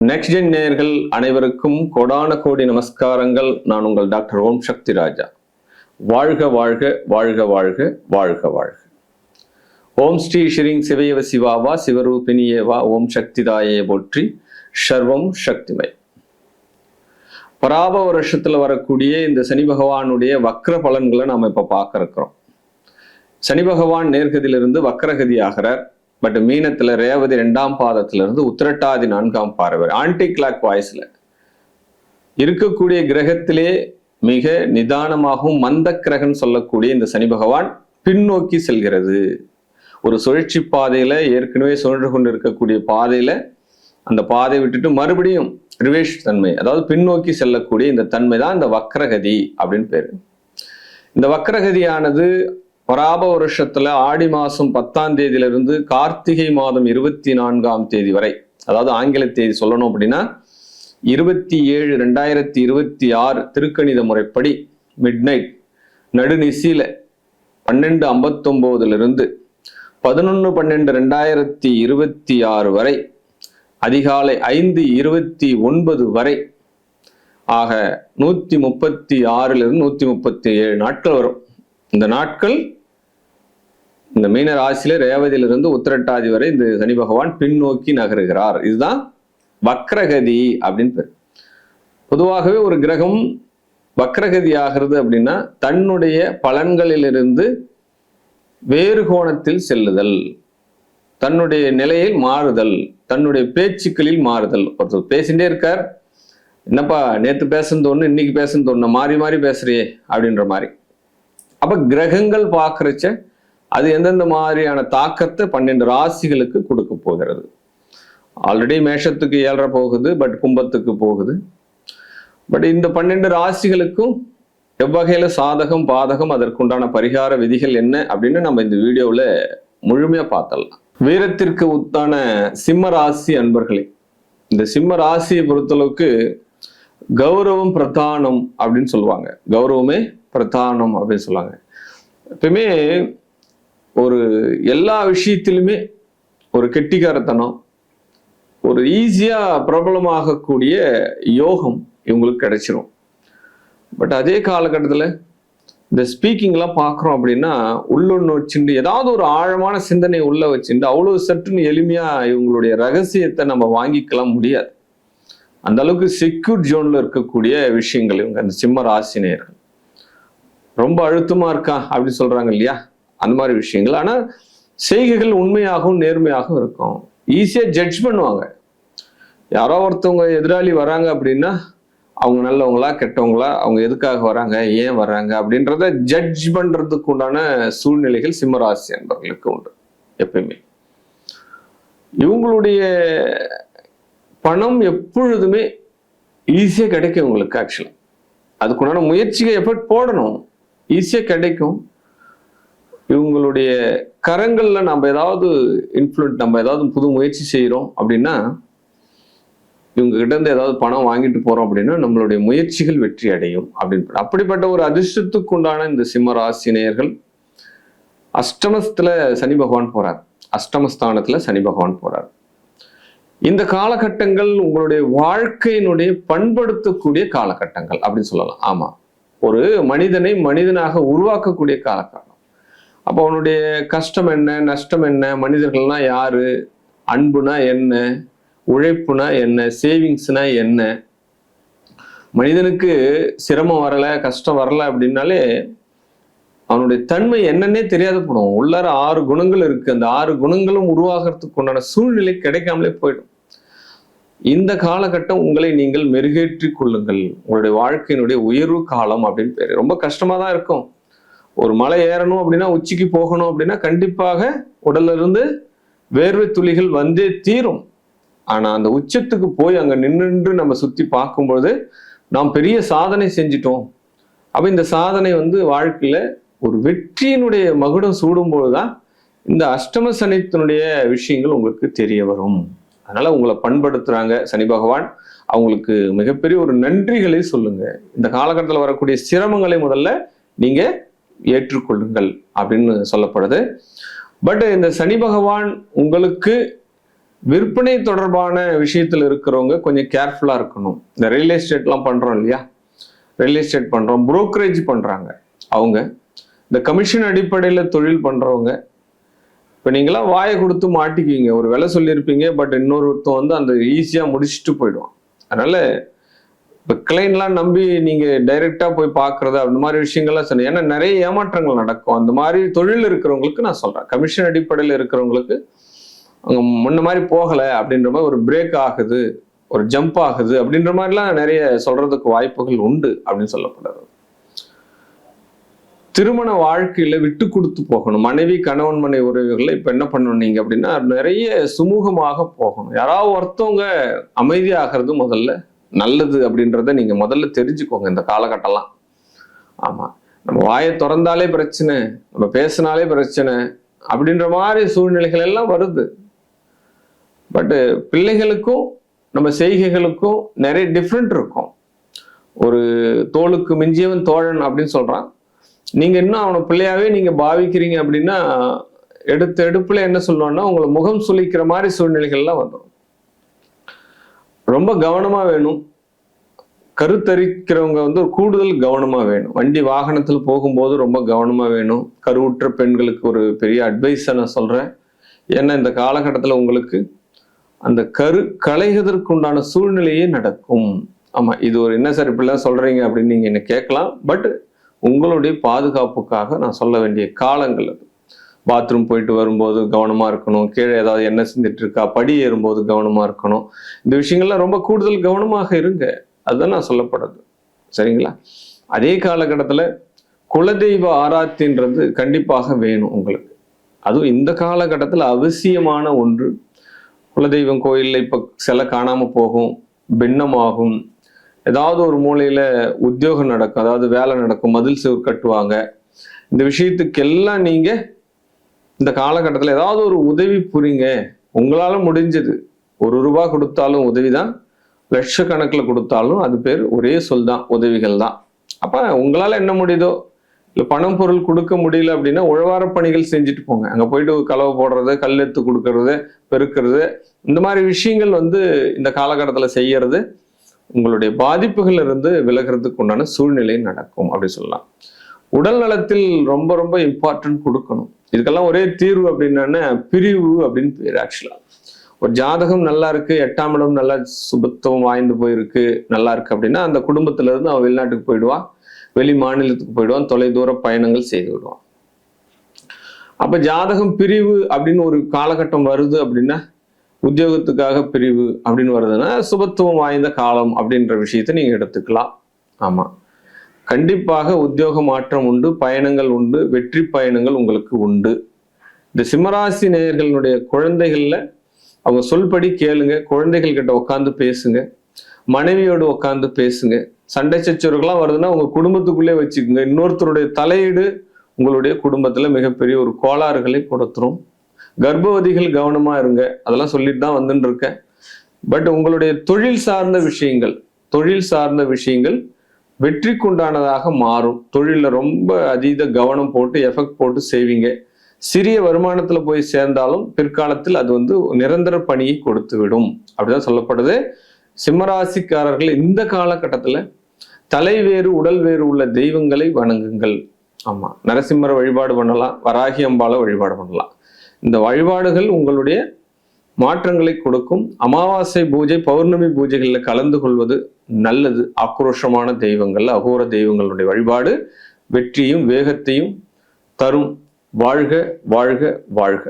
Next gen நேயர்கள் அனைவருக்கும் கோடான கோடி நமஸ்காரங்கள். நான் உங்கள் டாக்டர் ஓம் சக்தி ராஜா. வாழ்க வாழ்க வாழ்க வாழ்க வாழ்க வாழ்க. ஓம் ஸ்ரீ ஸ்ரீங் சிவயவ சிவாவா சிவரூபிணியேவா ஓம் சக்திதாயே போற்றி. சர்வம் சக்திமய். பராப வருஷத்துல வரக்கூடிய இந்த சனி பகவானுடைய வக்ர பலன்களை நாம இப்ப பார்க்க இருக்கிறோம். சனி பகவான் நேர்கதியிலிருந்து வக்ரகதி ஆகிறார். பட் மீனத்துல ரேவதி 2ஆம் பாதத்திலிருந்து உத்திரட்டாதி 4ஆம் பார்வை ஆன்டி கிளாக் வாய்ஸ்ல இருக்கக்கூடிய கிரகத்திலே மிக நிதானமாகவும் மந்த கிரகம் சொல்லக்கூடிய இந்த சனி பகவான் பின்னோக்கி செல்கிறது. ஒரு சுழற்சி பாதையில ஏற்கனவே சுழன்று கொண்டு இருக்கக்கூடிய பாதையில அந்த பாதையை விட்டுட்டு மறுபடியும் ரிவேஷ் தன்மை, அதாவது பின்னோக்கி செல்லக்கூடிய இந்த தன்மை தான் இந்த வக்ரகதி அப்படின்னு பேரு. இந்த வக்ரகதியானது பராப வருஷத்துல ஆடி மாசம் 10ஆம் தேதியிலிருந்து கார்த்திகை மாதம் 24ஆம் தேதி வரை, அதாவது ஆங்கில தேதி சொல்லணும் அப்படின்னா 27/2026 திருக்கணித முறைப்படி மிட்நைட் நடுநிசியில 12:59 11/12/2026 வரை அதிகாலை 5:29 வரை ஆக 136 137 நாட்கள் வரும். இந்த நாட்கள் இந்த மீன ராசியில ரேவதியிலிருந்து உத்திரட்டாதி வரை இந்த சனி பகவான் பின்னோக்கி நகருகிறார். இதுதான் வக்ரகதி அப்படின்னு பேர். பொதுவாகவே ஒரு கிரகம் வக்ரகதி ஆகிறது அப்படின்னா தன்னுடைய பலன்களிலிருந்து வேறு கோணத்தில் செல்லுதல், தன்னுடைய நிலையில் மாறுதல், தன்னுடைய பேச்சுக்களில் மாறுதல். ஒருத்தர் பேசிட்டே இருக்கார், என்னப்பா நேத்து பேசுனது ஒண்ணு இன்னைக்கு பேசுனது ஒண்ணு மாறி மாறி பேசுறியே அப்படின்ற மாதிரி. அப்ப கிரகங்கள் பார்க்கறச்ச அது எந்தெந்த மாதிரியான தாக்கத்தை 12 ராசிகளுக்கு கொடுக்க போகிறது. ஆல்ரெடி மேஷத்துக்கு 7.5 போகுது, பட் கும்பத்துக்கு போகுது. பட் இந்த 12 ராசிகளுக்கும் எவ்வகையில சாதகம் பாதகம் அதற்குண்டான பரிகார விதிகள் என்ன அப்படின்னு நம்ம இந்த வீடியோவில் முழுமையா பார்த்தலாம். வீரத்திற்கு உத்தான சிம்ம ராசி அன்பர்களே, இந்த சிம்ம ராசியை பொறுத்தளவுக்கு கௌரவம் பிரதானம் அப்படின்னு சொல்லுவாங்க. கௌரவமே பிரதானம் அப்படின்னு சொல்லுவாங்க. எப்பயுமே ஒரு எல்லா விஷயத்திலுமே ஒரு கெட்டிக்காரத்தனம், ஒரு ஈஸியா பிரபலமாகக்கூடிய யோகம் இவங்களுக்கு கிடைச்சிரும். பட் அதே காலகட்டத்தில் இந்த ஸ்பீக்கிங்லாம் பார்க்குறோம் அப்படின்னா உள்ளொன்று வச்சுட்டு ஏதாவது ஒரு ஆழமான சிந்தனை உள்ள வச்சுட்டு அவ்வளோ சற்றுன்னு எளிமையா இவங்களுடைய ரகசியத்தை நம்ம வாங்கிக்கலாம் முடியாது. அந்த அளவுக்கு செக்யூர் ஜோன்ல இருக்கக்கூடிய விஷயங்கள் இவங்க அந்த சிம்ம ராசினியர்கள். ரொம்ப அழுத்தமா இருக்கா அப்படின்னு சொல்றாங்க இல்லையா, அந்த மாதிரி விஷயங்கள். ஆனா செய்கைகள் உண்மையாகவும் நேர்மையாகவும் இருக்கும். ஈஸியா ஜட்ஜ் பண்ணுவாங்க. யாரோ ஒருத்தவங்க எதிராளி வராங்க அப்படின்னா அவங்க நல்லவங்களா கெட்டவங்களா, அவங்க எதுக்காக வராங்க ஏன் வர்றாங்க அப்படின்றத ஜட்ஜ் பண்றதுக்கு உண்டான சூழ்நிலைகள் சிம்மராசி என்பவர்களுக்கு உண்டு. எப்பயுமே இவங்களுடைய பணம் எப்பொழுதுமே ஈஸியா கிடைக்கும் உங்களுக்கு. ஆக்சுவலா அதுக்குண்டான முயற்சிகள் எஃபர்ட் போடணும், ஈஸியா கிடைக்கும். இவங்களுடைய கரங்கள்ல நம்ம ஏதாவது இன்ஃப்ளூயன்ஸ், நம்ம ஏதாவது புது முயற்சி செய்யறோம் அப்படின்னா இவங்க கிட்ட இருந்து ஏதாவது பணம் வாங்கிட்டு போறோம் அப்படின்னா நம்மளுடைய முயற்சிகள் வெற்றி அடையும் அப்படின்னு. அப்படிப்பட்ட ஒரு அதிர்ஷ்டத்துக்கு உண்டான இந்த சிம்ம ராசினியர்கள் அஷ்டமத்துல சனி பகவான் போறார், அஷ்டமஸ்தானத்துல சனி பகவான் போறார். இந்த காலகட்டங்கள் உங்களுடைய வாழ்க்கையினுடைய பண்படுத்தக்கூடிய காலகட்டங்கள் அப்படின்னு சொல்லலாம். ஆமா, ஒரு மனிதனை மனிதனாக உருவாக்கக்கூடிய காலகட்டம். அப்போ அவனுடைய கஷ்டம் என்ன, நஷ்டம் என்ன, மனிதர்கள்னா யாரு, அன்புனா என்ன, உழைப்புனா என்ன, சேவிங்ஸ்னா என்ன. மனிதனுக்கு சிரமம் வரல கஷ்டம் வரல அப்படின்னாலே அவனுடைய தன்மை என்னன்னே தெரியாத போடும். உள்ளார 6 குணங்கள் இருக்கு. அந்த 6 குணங்களும் உருவாகிறதுக்கு உண்டான சூழ்நிலை கிடைக்காமலே போயிடும். இந்த காலகட்டம் உங்களை நீங்கள் மெருகேற்றிக் கொள்ளுங்கள். உங்களுடைய வாழ்க்கையினுடைய உயர்வு காலம் அப்படின்னு பேரு. ரொம்ப கஷ்டமா தான் இருக்கும். ஒரு மலை ஏறணும் அப்படின்னா, உச்சிக்கு போகணும் அப்படின்னா கண்டிப்பாக உடல்ல இருந்து வேர்வை துளிகள் வந்தே தீரும். ஆனா அந்த உச்சத்துக்கு போய் அங்க நின்று நம்ம சுத்தி பார்க்கும்பொழுது நாம் பெரிய சாதனை செஞ்சிட்டோம். அப்ப இந்த சாதனை வாழ்க்கையில ஒரு வெற்றியினுடைய மகுடம் சூடும்போதுதான் இந்த அஷ்டம சனித்தினுடைய விஷயங்கள் உங்களுக்கு தெரிய வரும். அதனால உங்களை பண்படுத்துறாங்க சனி பகவான். அவங்களுக்கு மிகப்பெரிய ஒரு நன்றிகளை சொல்லுங்க. இந்த காலகட்டத்தில் வரக்கூடிய சிரமங்களை முதல்ல நீங்க ஏற்றுக்கொள்ளுங்கள் அப்படின்னு சொல்லப்படுது. பட் இந்த சனி பகவான் உங்களுக்கு விற்பனை தொடர்பான விஷயத்துல இருக்கிறவங்க கொஞ்சம் கேர்ஃபுல்லா இருக்கணும். இந்த ரியல் எஸ்டேட்லாம் பண்றோம் இல்லையா, ரியல் எஸ்டேட் பண்றோம், புரோக்கரேஜ் பண்றாங்க அவங்க, இந்த கமிஷன் அடிப்படையில் தொழில் பண்றவங்க, இப்போ நீங்களாம் வாயை கொடுத்து மாட்டிக்குவீங்க. ஒரு விலை சொல்லியிருப்பீங்க, பட் இன்னொருத்தன் வந்து அந்த ஈஸியா முடிச்சுட்டு போயிடுவான். அதனால இப்போ கிளைன்லாம் நம்பி நீங்க டைரக்டா போய் பார்க்கறது அந்த மாதிரி விஷயங்கள்லாம் சொன்னேன். ஏன்னா நிறைய ஏமாற்றங்கள் நடக்கும். அந்த மாதிரி தொழில் இருக்கிறவங்களுக்கு நான் சொல்றேன், கமிஷன் அடிப்படையில் இருக்கிறவங்களுக்கு அவங்க முன்ன மாதிரி போகலை அப்படின்ற மாதிரி ஒரு பிரேக் ஆகுது, ஒரு ஜம்ப் ஆகுது அப்படின்ற மாதிரிலாம் நிறைய சொல்றதுக்கு வாய்ப்புகள் உண்டு அப்படின்னு சொல்லப்படுறது. திருமண வாழ்க்கையில விட்டு கொடுத்து போகணும். மனைவி கணவன் மனைவி உறவுகள்ல இப்ப என்ன பண்ணணும் நீங்க அப்படின்னா, நிறைய சுமூகமாக போகணும். யாராவது ஒருத்தவங்க அமைதியாகிறது முதல்ல நல்லது அப்படின்றத நீங்க முதல்ல தெரிஞ்சுக்கோங்க இந்த காலகட்டம்லாம். ஆமா, நம்ம வாயை திறந்தாலே பிரச்சனை, நம்ம பேசினாலே பிரச்சனை அப்படின்ற மாதிரி சூழ்நிலைகள் எல்லாம் வருது. பட் பிள்ளைகளுக்கும் நம்ம செய்கைகளுக்கும் நிறைய டிஃப்ரெண்ட் இருக்கும். ஒரு தோளுக்கு மிஞ்சியவன் தோழன் அப்படின்னு சொல்றான். நீங்க இன்னும் அவனை பிள்ளையாவே நீங்க பாவிக்கிறீங்க அப்படின்னா, எடுப்புல என்ன சொல்லுவான்னா உங்களை முகம் சுளிக்கிற மாதிரி சூழ்நிலைகள்லாம் வந்துடும். ரொம்ப கவனமா வேணும். கருத்தரிக்கிறவங்க வந்து ஒரு கூடுதல் கவனமா வேணும். வண்டி வாகனத்தில் போகும்போது ரொம்ப கவனமா வேணும். கருவுற்ற பெண்களுக்கு ஒரு பெரிய அட்வைஸை நான் சொல்றேன். ஏன்னா இந்த காலகட்டத்தில் உங்களுக்கு அந்த கரு களைவதற்கு உண்டான சூழ்நிலையே நடக்கும். ஆமா, இது ஒரு என்ன சார் இப்படிலாம் சொல்றீங்க அப்படின்னு நீங்க என்ன கேட்கலாம். பட் உங்களுடைய பாதுகாப்புக்காக நான் சொல்ல வேண்டிய காலங்கள் அது. பாத்ரூம் போயிட்டு வரும்போது கவனமா இருக்கணும். கீழே ஏதாவது எண்ணெய் சிந்திட்டு இருக்கா, படி ஏறும்போது கவனமா இருக்கணும். இந்த விஷயங்கள்லாம் ரொம்ப கூடுதல் கவனமாக இருங்க. அதுதான் நான் சொல்லப்படுறது. சரிங்களா? அதே காலகட்டத்தில் குலதெய்வ ஆராய்ச்சின்றது கண்டிப்பாக வேணும் உங்களுக்கு. அதுவும் இந்த காலகட்டத்தில் அவசியமான ஒன்று. குலதெய்வம் கோயிலில் இப்போ சில காணாம போகும், பின்னமாகும், ஏதாவது ஒரு மூலையில உத்தியோகம் நடக்கும், அதாவது வேலை நடக்கும், மதில் சுவர் கட்டுவாங்க. இந்த விஷயத்துக்கெல்லாம் நீங்க இந்த காலகட்டத்தில் ஏதாவது ஒரு உதவி புரிங்க. உங்களால முடிஞ்சது. ₹1 கொடுத்தாலும் உதவிதான், லட்சக்கணக்கில் கொடுத்தாலும் அது பேர் ஒரே சொல் தான், உதவிகள் தான். அப்ப உங்களால என்ன முடியுதோ, இல்லை பணம் பொருள் கொடுக்க முடியல அப்படின்னா உழவார பணிகள் செஞ்சுட்டு போங்க. அங்க போயிட்டு களவு போடுறது, கல் எடுத்து கொடுக்கறது, பெருக்கிறது, இந்த மாதிரி விஷயங்கள் வந்து இந்த காலகட்டத்தில் செய்யறது உங்களுடைய பாதிப்புகள் இருந்து விலகிறதுக்கு உண்டான சூழ்நிலை நடக்கும் அப்படி சொல்லலாம். உடல் நலத்தில் ரொம்ப ரொம்ப இம்பார்ட்டன்ட் கொடுக்கணும். இதுக்கெல்லாம் ஒரே தீர்வு அப்படின்னா பிரிவு அப்படின்னு பேர். ஆக்சுவலா ஒரு ஜாதகம் நல்லா இருக்கு, 8ஆம் இடம் நல்லா சுபத்துவம் வாய்ந்து போயிருக்கு, நல்லா இருக்கு அப்படின்னா அந்த குடும்பத்துல இருந்து அவன் வெளிநாட்டுக்கு போயிடுவான், வெளி மாநிலத்துக்கு போயிடுவான், தொலைதூர பயணங்கள் செய்து விடுவான். அப்ப ஜாதகம் பிரிவு அப்படின்னு ஒரு காலகட்டம் வருது அப்படின்னா, உத்தியோகத்துக்காக பிரிவு அப்படின்னு வருதுன்னா சுபத்துவம் வாய்ந்த காலம் அப்படின்ற விஷயத்தை நீங்க எடுத்துக்கலாம். ஆமா, கண்டிப்பாக உத்தியோக மாற்றம் உண்டு, பயணங்கள் உண்டு, வெற்றி பயணங்கள் உங்களுக்கு உண்டு. இந்த சிம்மராசி நேயர்களுடைய குழந்தைகள்ல அவங்க சொல்படி கேளுங்க. குழந்தைகள் கிட்ட உட்காந்து பேசுங்க, மனைவியோடு உட்காந்து பேசுங்க. சண்டை சச்சரவுகள்லாம் வருதுன்னா உங்க குடும்பத்துக்குள்ளே வச்சுக்கோங்க. இன்னொருத்தருடைய தலையீடு உங்களுடைய குடும்பத்துல மிகப்பெரிய ஒரு கோளாறுகளை கொடுத்துரும். கர்ப்பவதிகள் கவனமா இருங்க, அதெல்லாம் சொல்லிட்டு தான் வந்துட்டு இருக்கேன். பட் உங்களுடைய தொழில் சார்ந்த விஷயங்கள் வெற்றிக்குண்டானதாக மாறும். தொழில ரொம்ப அதீத கவனம் போட்டு எஃபெக்ட் போட்டு செய்வீங்க. சிறிய வருமானத்துல போய் சேர்ந்தாலும் பிற்காலத்தில் அது வந்து நிரந்தர பணியை கொடுத்து விடும் அப்படிதான் சொல்லப்படுது. சிம்மராசிக்காரர்கள் இந்த காலகட்டத்துல தலை வேறு உடல் வேறு உள்ள தெய்வங்களை வணங்குங்கள். ஆமா, நரசிம்மரை வழிபாடு பண்ணலாம், வராகி அம்பாளை வழிபாடு பண்ணலாம். இந்த வழிபாடுகள் உங்களுடைய மாற்றங்களை கொடுக்கும். அமாவாசை பூஜை, பௌர்ணமி பூஜைகளில் கலந்து கொள்வது நல்லது. ஆக்ரோஷமான தெய்வங்கள், அகோர தெய்வங்களுடைய வழிபாடு வெற்றியும் வேகத்தையும் தரும். வாழ்க வாழ்க வாழ்க.